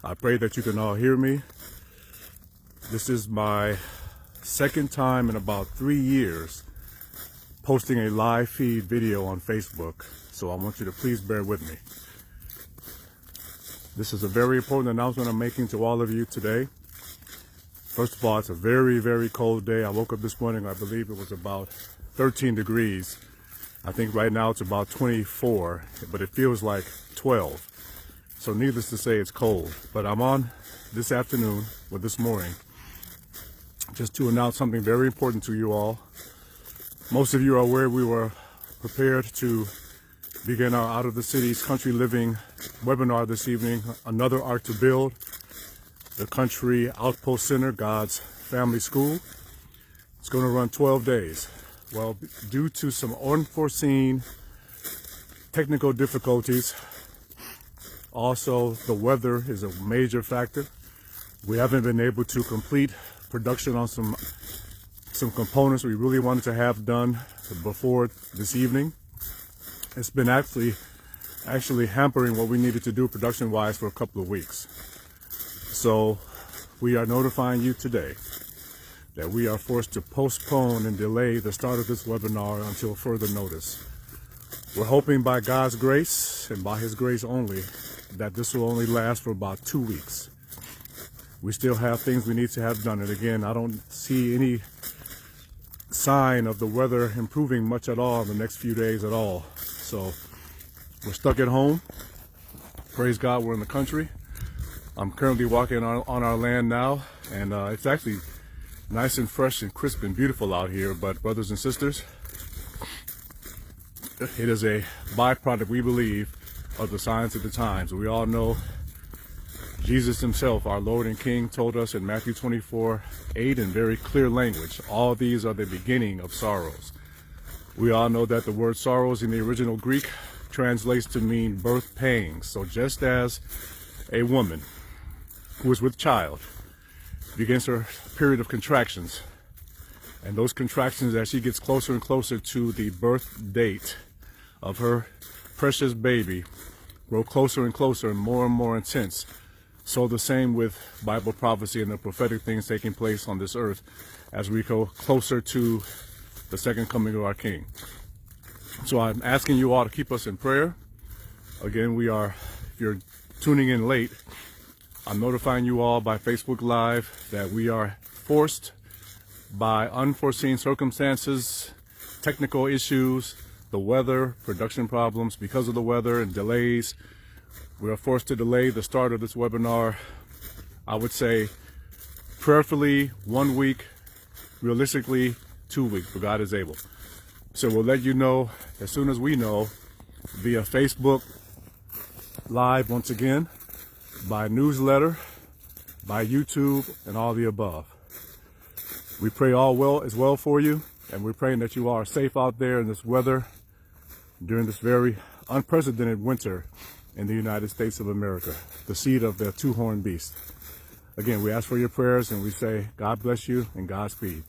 I pray that you can all hear me. This is my second time in about 3 years posting a live feed video on Facebook, so I want you to please bear with me. This is a very important announcement I'm making to all of you today. First of all, it's a very, very cold day. I woke up this morning, I believe it was about 13 degrees. I think right now it's about 24, but it feels like 12. So needless to say, it's cold. But I'm on this afternoon, or this morning, just to announce something very important to you all. Most of you are aware we were prepared to begin our Out of the Cities Country Living webinar this evening, another art to build, the Country Outpost Center, God's Family School. It's going to run 12 days. Well, due to some unforeseen technical difficulties, also the weather is a major factor. We haven't been able to complete production on some components we really wanted to have done before this evening. It's been actually hampering what we needed to do production-wise for a couple of weeks. So we are notifying you today that we are forced to postpone and delay the start of this webinar until further notice. We're hoping by God's grace and by His grace only that this will only last for about 2 weeks. We still have things we need to have done, and again, I don't see any sign of the weather improving much at all in the next few days at all. So we're stuck at home. Praise God, we're in the country. I'm currently walking on our land now, and it's actually nice and fresh and crisp and beautiful out here. But brothers and sisters, it is a byproduct, we believe, of the signs of the times. We all know Jesus himself, our Lord and King, told us in Matthew 24:8 in very clear language, all these are the beginning of sorrows. We all know that the word sorrows in the original Greek translates to mean birth pangs. So just as a woman who is with child begins her period of contractions, and those contractions, as she gets closer and closer to the birth date of her precious baby, grow closer and closer and more intense. So the same with Bible prophecy and the prophetic things taking place on this earth as we go closer to the second coming of our King. So I'm asking you all to keep us in prayer. Again, if you're tuning in late, I'm notifying you all by Facebook Live that we are forced by unforeseen circumstances, technical issues, the weather, production problems because of the weather and delays. We are forced to delay the start of this webinar, I would say prayerfully 1 week, realistically 2 weeks, but God is able. So we'll let you know as soon as we know via Facebook Live once again, by newsletter, by YouTube, and all the above. We pray all is well for you, and we're praying that you are safe out there in this weather during this very unprecedented winter in the United States of America, the seed of the two-horned beast. Again, we ask for your prayers, and we say, God bless you and Godspeed.